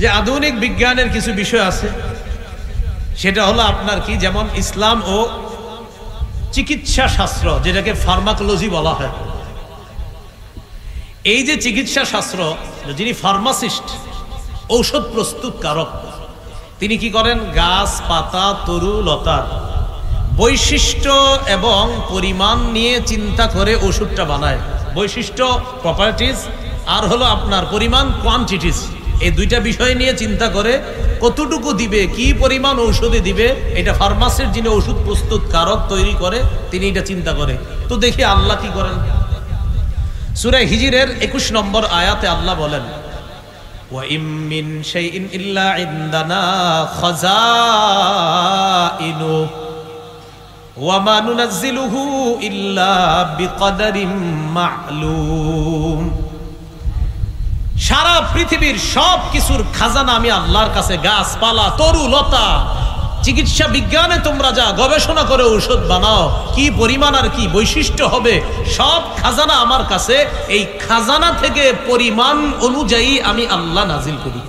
যে আধুনিক বিজ্ঞানের কিছু বিষয় আছে, সেটা হলো আপনার কি, যেমন ইসলাম ও চিকিৎসা শাস্ত্র, যেটাকে ফার্মাকোলজি বলা হয়। এই যে চিকিৎসা শাস্ত্র, যিনি ফার্মাসিস্ট, ঔষধ প্রস্তুতকারক, তিনি কি করেন, গাছ পাতা তরু লতার বৈশিষ্ট্য এবং পরিমাণ নিয়ে চিন্তা করে ওষুধটা বানায়। বৈশিষ্ট্য প্রপার্টিজ, আর হলো আপনার পরিমাণ কোয়ান্টিটিস, এই দুইটা বিষয় নিয়ে চিন্তা করে কতটুকু দিবে, কি পরিমাণ ঔষধে দিবে, এটা ফার্মাসির যিনি ওষুধ প্রস্তুতকারক তৈরি করে তিনি এটা চিন্তা করে। তো দেখি আল্লাহ কি করেন। সূরা হিজরের 21 নম্বর আয়াতে আল্লাহ বলেন, ওয়া ইম মিন শাইইন ইল্লা ইনদানা খাযাইনু ওয়া মা নুনাজ্জিলুহু ইল্লা বিকদারিন মা'লুম। সারা পৃথিবীর সব কিছুর খাজানা আমি আল্লাহর কাছে, গাছপালা তরু লতা, চিকিৎসা বিজ্ঞানে তোমরা যা গবেষণা করে ঔষধ বানাও, কি পরিমাণ আর কি বৈশিষ্ট্য হবে, সব খাজানা আমার কাছে। এই খাজানা থেকে পরিমাণ অনুযায়ী আমি আল্লাহ নাজিল করি।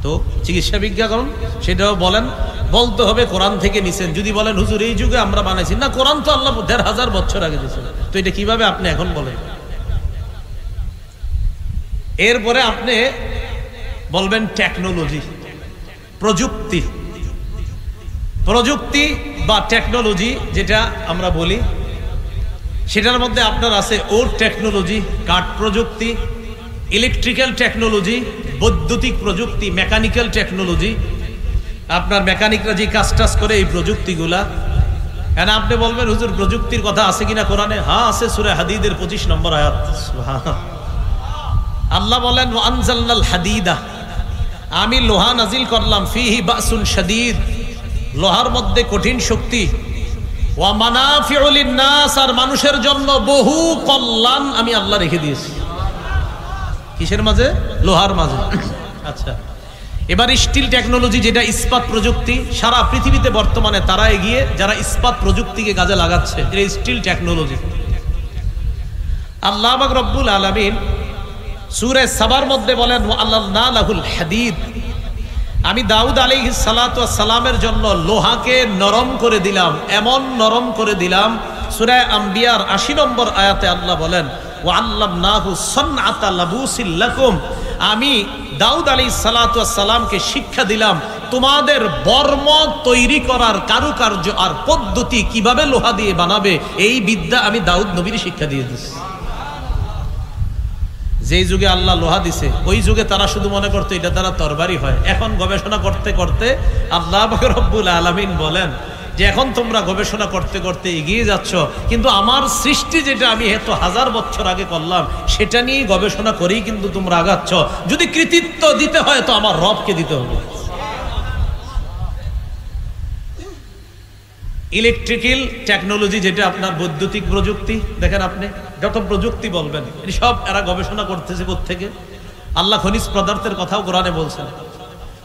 তো চিকিৎসা বিজ্ঞান সেটাও বলেন, বলতে হবে কোরআন থেকে নিছেন। যদি বলেন হুজুর এই যুগে আমরা বানাইছি, না, কোরআন তো আল্লাহ ১৫০০ বছর আগে দিয়েছেন, তো এটা কিভাবে আপনি এখন বলেন? এরপরে আপনি বলবেন টেকনোলজি, প্রযুক্তি। প্রযুক্তি বা টেকনোলজি যেটা আমরা বলি, সেটার মধ্যে আপনার আছে ওর টেকনোলজি, কাঠ প্রযুক্তি, ইলেকট্রিক্যাল টেকনোলজি, বৈদ্যুতিক প্রযুক্তি, মেকানিক্যাল টেকনোলজি। আপনার মেকানিকরা যে কাজ টাজ করে এই প্রযুক্তিগুলা, কেন আপনি বলবেন হুজুর প্রযুক্তির কথা আছে কিনা কোরআনে? হ্যাঁ আছে, সূরা হাদীদের 25 নম্বর আয়াত। আল্লাহ বলেন, ওয়া আনজালনাল হাদিদা, আমি লোহা নাজিল করলাম, ফিহি বাসুন শাদীদ, লোহার মধ্যে কঠিন শক্তি, ওয়া মানাফিউ লিন-নাস, আর মানুষের জন্য বহু কল্যাণ আমি আল্লাহ রেখে দিয়েছি। কিসের মাঝে? লোহার মাঝে। আচ্ছা, এবার স্টিল টেকনোলজি, যেটা ইস্পাত প্রযুক্তি। সারা পৃথিবীতে বর্তমানে তারা এগিয়ে, যারা ইস্পাত প্রযুক্তিকে কাজে লাগাচ্ছে, এটা স্টিল টেকনোলজি। আল্লাহ পাক রব্বুল আলামিন সূরা সাবার মধ্যে বলেন, ওয়া আল্লানা লাহুল হাদিদ, আমি দাউদ আলাইহিস সালাতু ওয়াস সালামের জন্য লোহাকে নরম করে দিলাম, এমন নরম করে দিলাম। সূরা আম্বিয়ার 80 নম্বর আয়াতে আল্লাহ বলেন, ওয়া আল্লামনাহু সানআতা লাবুসিল লাকুম, আমি দাউদ আলাইহিস সালাতু ওয়াস সালামকে শিক্ষা দিলাম তোমাদের বর্ম তৈরি করার কারুকার্য আর পদ্ধতি, কিভাবে লোহা দিয়ে বানাবে, এই বিদ্যা আমি দাউদ নবীর শিক্ষা দিয়ে দিয়েছি। যেই যুগে আল্লাহ লোহা দিছে, ওই যুগে তারা শুধু মনে করতো এটা দ্বারা তরবারি হয়। এখন গবেষণা করতে করতে আল্লাহ পাক রব্বুল আলামিন বলেন যে এখন তোমরা গবেষণা করতে করতে এগিয়ে যাচ্ছ, কিন্তু আমার সৃষ্টি যেটা আমি এত 1000 বছর আগে করলাম, সেটা নিয়ে গবেষণা করেই কিন্তু তোমরা আগাচ্ছ। যদি কৃতিত্ব দিতে হয় তো আমার রবকে দিতে হবে। ইলেকট্রিক্যাল টেকনোলজি, যেটা আপনার বৈদ্যুতিক প্রযুক্তি, দেখেন আপনি যত প্রযুক্তি বলবেন সব এরা গবেষণা করতেছে কোত্থেকে? আল্লাহ খনিজ পদার্থের কথাও কোরআনে বলছেন,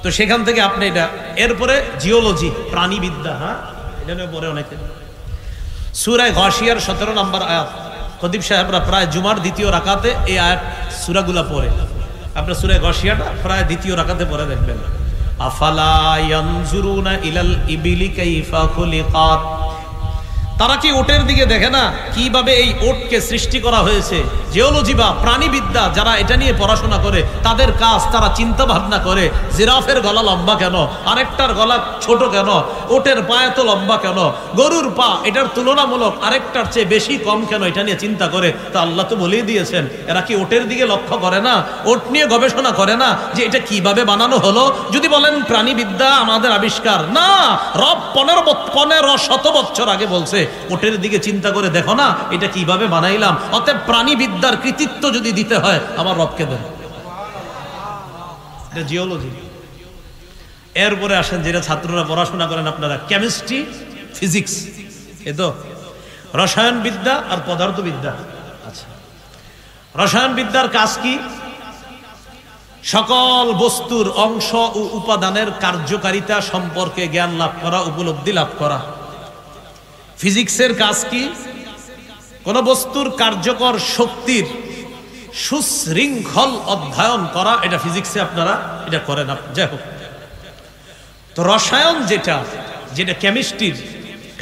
তো সেখান থেকে আপনি এটা। এরপরে জিওলজি, প্রাণীবিদ্যা, হ্যাঁ এটা নিয়ে পরে অনেকে। সূরা গাশিয়ার 17 নম্বর আয়াত, খতিব সাহেবরা প্রায় জুমার দ্বিতীয় রাকাতে এই আয়াত সূরাগুলা পড়ে। আপনার সূরা গাশিয়াটা প্রায় দ্বিতীয় রাকাতে পড়ে দেখবেন, আফালা ইয়ানজুরুনা ইলাল ইবিলি কাইফা খুলিকাত, তারা কি ওটের দিকে দেখে না কিভাবে এই ওটকে সৃষ্টি করা হয়েছে? জিওলজি বা প্রাণীবিদ্যা যারা এটা নিয়ে পড়াশোনা করে, তাদের কাজ, তারা চিন্তা ভাবনা করে জিরাফের গলা লম্বা কেন, আরেকটার গলা ছোট কেন, ওটের পা এত লম্বা কেন, গরুর পা এটার তুলনামূলক আরেকটার চেয়ে বেশি কম কেন, এটা নিয়ে চিন্তা করে। তো আল্লাহ তো বলেই দিয়েছেন, এরা কি ওটের দিকে লক্ষ্য করে না? ওট নিয়ে গবেষণা করে না যে এটা কিভাবে বানানো হলো? যদি বলেন প্রাণীবিদ্যা আমাদের আবিষ্কার, না, রব 1500 বছর আগে বলছে ওটের দিকে চিন্তা করে দেখো না এটা কিভাবে বানাইলাম। অতএব প্রাণীবিদ্যার কৃতিত্ব যদি দিতে হয় আমার রবকে দেন। এটা জিওলজি। এরপরে আসেন যেটা ছাত্ররা পড়াশোনা করেন আপনারা, কেমিস্ট্রি, ফিজিক্স, এ তো রসায়ন বিদ্যা আর পদার্থবিদ্যা। আচ্ছা, রসায়ন বিদ্যার কাজ কি? সকল বস্তুর অংশ ও উপাদানের কার্যকারিতা সম্পর্কে জ্ঞান লাভ করা, উপলব্ধি লাভ করা। ফিজিক্সের কাজ কি? কোন বস্তুর কার্যকর শক্তির সুশৃঙ্খল অধ্যয়ন করা, এটা ফিজিক্সে আপনারা এটা করেন। যাই হোক, তো রসায়ন যেটা কেমিস্ট্রির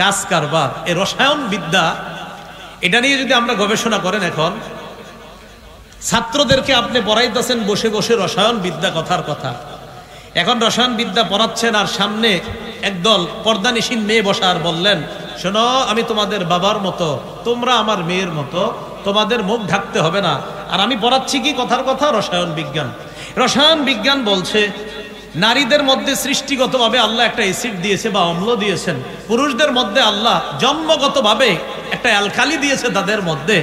কাজ কারবার, এই রসায়ন বিদ্যা এটা নিয়ে যদি আমরা গবেষণা করেন, এখন ছাত্রদেরকে আপনি পড়াইতেছেন বসে বসে রসায়ন বিদ্যা, কথার কথা। এখন রসায়ন বিদ্যা পড়াচ্ছেন আর সামনে একদল পর্দানিসীন মেয়ে বসা, আর বললেন, শোনো, আমি তোমাদের বাবার মতো, তোমরা আমার মেয়ের মতো, তোমাদের মুখ ঢাকতে হবে না। আর আমি পড়াচ্ছি কি, কথার কথা, রসায়ন বিজ্ঞান। রসায়ন বিজ্ঞান বলছে নারীদের মধ্যে সৃষ্টিগতভাবে আল্লাহ একটা অ্যাসিড দিয়েছে বা অম্ল দিয়েছেন, পুরুষদের মধ্যে আল্লাহ জন্মগতভাবে একটা অ্যালকালি দিয়েছে তাদের মধ্যে।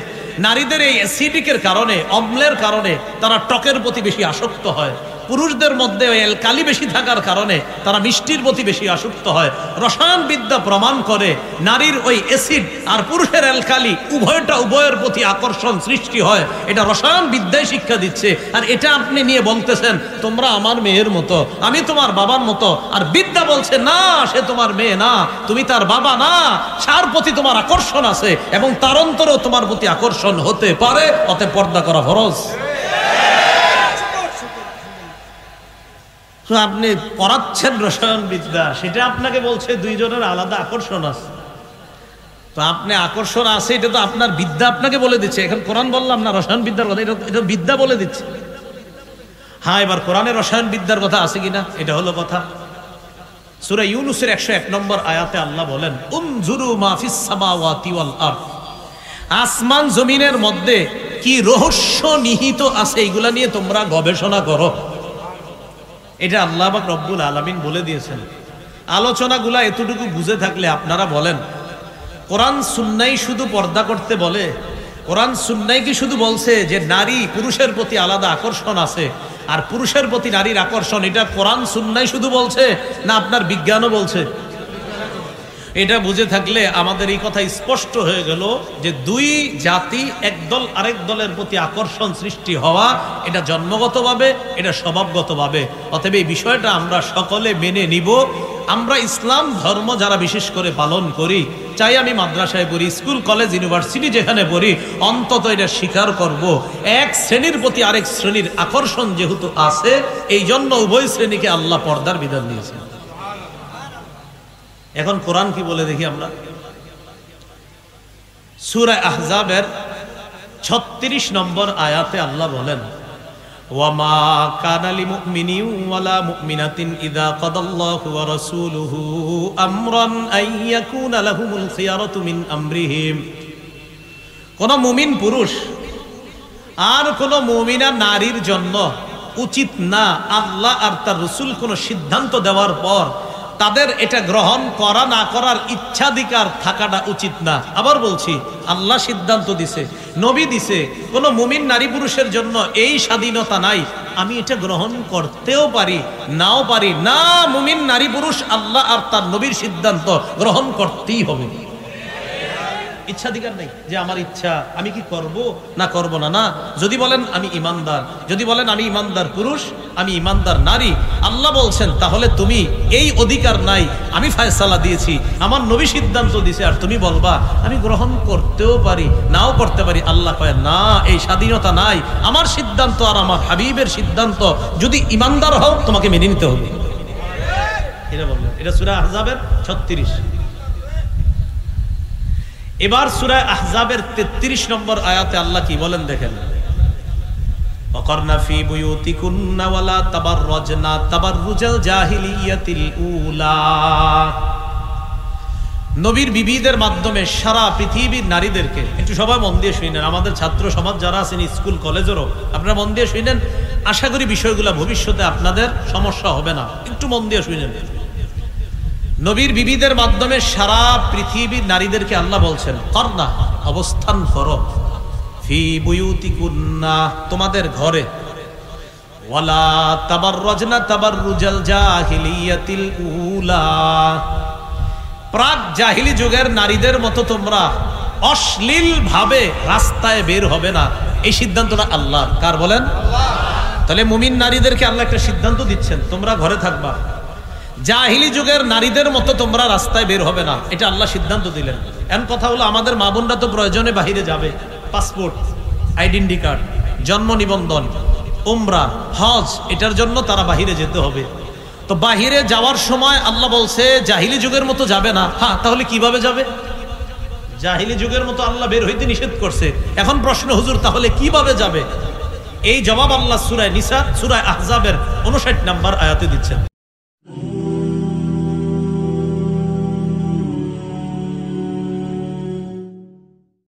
নারীদের এই অ্যাসিডিকের কারণে, অম্লের কারণে তারা টকের প্রতি বেশি আসক্ত হয়। পুরুষদের মধ্যে ওই অ্যালকালি বেশি থাকার কারণে তারা মিষ্টির প্রতি বেশি আসক্ত হয়। রসায়ন বিদ্যা প্রমাণ করে নারীর ওই অ্যাসিড আর পুরুষের অ্যালকালি উভয়ের প্রতি আকর্ষণ সৃষ্টি হয়। এটা রসায়ন বিদ্যায় শিক্ষা দিচ্ছে। আর এটা আপনি নিয়ে বলতেছেন তোমরা আমার মেয়ের মতো, আমি তোমার বাবার মতো। আর বিদ্যা বলছে না, সে তোমার মেয়ে না, তুমি তার বাবা না, তার প্রতি তোমার আকর্ষণ আছে এবং তার অন্তরেও তোমার প্রতি আকর্ষণ হতে পারে, অতএব পর্দা করা ফরজ। আপনি পড়াচ্ছেন রসায়ন বিদ্যা, সেটা আপনাকে বলছে দুইজনের আলাদা আকর্ষণ আছে। তো আপনি আকর্ষণ আছে, এটা তো আপনার বিদ্যা আপনাকে বলে দিচ্ছে। এখন কোরআন বললাম না রসায়ন বিদ্যার কথা, এটা বিদ্যা বলে দিচ্ছে। হ্যাঁ, এবার কোরআনে রসায়ন বিদ্যার কথা আছে কিনা, এটা হলো কথা। সূরা ইউনূসের 101 নম্বর আয়াতে আল্লাহ বলেন, উনজুরু মা ফিস সামাওয়াতি ওয়াল আরদ, আসমান জমিনের মধ্যে কি রহস্য নিহিত আছে এগুলা নিয়ে তোমরা গবেষণা করো। এটা আল্লাহ পাক রব্বুল আলামিন বলে দিয়েছেন। আলোচনাগুলা এতটুকু বুঝে থাকলে আপনারা বলেন, কোরআন সুন্নাহ শুধু পর্দা করতে বলে? কোরআন সুন্নাহ কি শুধু বলছে যে নারী পুরুষের প্রতি আলাদা আকর্ষণ আছে, আর পুরুষের প্রতি নারীর আকর্ষণ, এটা কোরআন সুন্নাহ শুধু বলছে, না আপনার বিজ্ঞানও বলছে? এটা বুঝে থাকলে আমাদের এই কথা স্পষ্ট হয়ে গেল যে দুই জাতি একদল আরেক দলের প্রতি আকর্ষণ সৃষ্টি হওয়া, এটা জন্মগতভাবে, এটা স্বভাবগতভাবে। অতএব এই বিষয়টা আমরা সকলে মেনে নিব। আমরা ইসলাম ধর্ম যারা বিশেষ করে পালন করি, চাই আমি মাদ্রাসায় পড়ি, স্কুল কলেজ ইউনিভার্সিটি যেখানে পড়ি, অন্তত এটা স্বীকার করব এক শ্রেণীর প্রতি আরেক শ্রেণীর আকর্ষণ যেহেতু আছে, এই জন্য উভয় শ্রেণীকে আল্লাহ পর্দার বিধান দিয়েছেন। এখন কোরআন কি বলে দেখি আমরা। সূরা আহজাবের 36 নম্বর আয়াতে আল্লাহ বলেন, ওয়ামা কানা লিমুমিনিন ওয়ালা মুমিনাতিন ইযা কাদাল্লাহু ওয়া রাসূলুহু আমরান আইয়াকুনা লাহুমুল খিয়ারাতু মিন আমরিহিম। কোন মুমিন পুরুষ আর কোন মুমিনা নারীর জন্য উচিত না আল্লাহ আর তার রাসূল কোন সিদ্ধান্ত দেওয়ার পর তাদের এটা গ্রহণ করা না করার ইচ্ছাধিকার থাকাটা উচিত না। আবার বলছি, আল্লাহ সিদ্ধান্ত দিছে, নবী দিছে, কোনো মুমিন নারী পুরুষের জন্য এই স্বাধীনতা নাই আমি এটা গ্রহণ করতেও পারি নাও পারি না। মুমিন নারী পুরুষ আল্লাহ আর তার নবীর সিদ্ধান্ত গ্রহণ করতেই হবে। ইচ্ছাধিকার নেই যে আমার ইচ্ছা আমি কি করব না করব না। না, যদি বলেন আমি ইমানদার, যদি বলেন আমি ইমানদার পুরুষ, আমি ইমানদার নারী, আল্লাহ বলছেন তাহলে তুমি এই অধিকার নাই, আমি ফয়সালা দিয়েছি, আমার নবী সিদ্ধান্ত দিয়েছে, আর তুমি বলবা আমি গ্রহণ করতেও পারি নাও করতে পারি। আল্লাহ কয় না, এই স্বাধীনতা নাই। আমার সিদ্ধান্ত আর আমার হাবিবের সিদ্ধান্ত, যদি ইমানদার হও তোমাকে মেনে নিতে হবে। এটা বললেন, এটা সূরা আহজাবের 36। এবার সূরা আহজাবের 33 নম্বর আয়াতে আল্লাহ কি বলেন দেখেন, ওয়াকারনা ফি বুয়ুতিকুন্না ওয়ালা তাবাররাজনা তাবাররুজাল জাহিলিয়াতিল উলা। নবীর বিবিদের মাধ্যমে সারা পৃথিবীর নারীদেরকে, একটু সবাই মন দিয়ে শুনেন, আমাদের ছাত্র সমাজ যারা আছেন স্কুল কলেজেরও আপনারা মন দিয়ে শুনেন, আশা করি বিষয়গুলো ভবিষ্যতে আপনাদের সমস্যা হবে না। একটু মন দিয়ে শুনেন। নবীর বিবিদের মাধ্যমে সারা পৃথিবীর নারীদেরকে আল্লাহ বলছেন করনা, অবস্থান করো, ফি বুয়ুতিকুন্না, তোমাদের ঘরে, ওয়ালা তাবাররাজনা তাবাররুজাল জাহিলিয়াতিল উলা, প্রাক জাহিলি যুগের নারীদের মতো তোমরা অশ্লীল ভাবে রাস্তায় বের হবে না। এই সিদ্ধান্তটা আল্লাহ। কার বলেন? আল্লাহ। তাহলে মুমিন নারীদেরকে আল্লাহ একটা সিদ্ধান্ত দিচ্ছেন, তোমরা ঘরে থাকবা, জাহিলি যুগের নারীদের মতো তোমরা রাস্তায় বের হবে না, এটা আল্লাহ সিদ্ধান্ত দিলেন। এমন কথা হলো আমাদের মা বোনরা তো প্রয়োজনে বাহিরে যাবে, পাসপোর্ট, আইডেন্টি কার্ড, জন্ম নিবন্ধন, উমরা, হজ, এটার জন্য তারা বাহিরে যেতে হবে। তো বাহিরে যাওয়ার সময় আল্লাহ বলছে জাহিলি যুগের মতো যাবে না। হ্যাঁ, তাহলে কিভাবে যাবে? জাহিলি যুগের মতো আল্লাহ বের হইতে নিষেধ করছে। এখন প্রশ্ন, হুজুর তাহলে কিভাবে যাবে? এই জবাব আল্লাহ সূরা নিসা, সূরা আহজাবের 59 নম্বর আয়াতে দিচ্ছেন।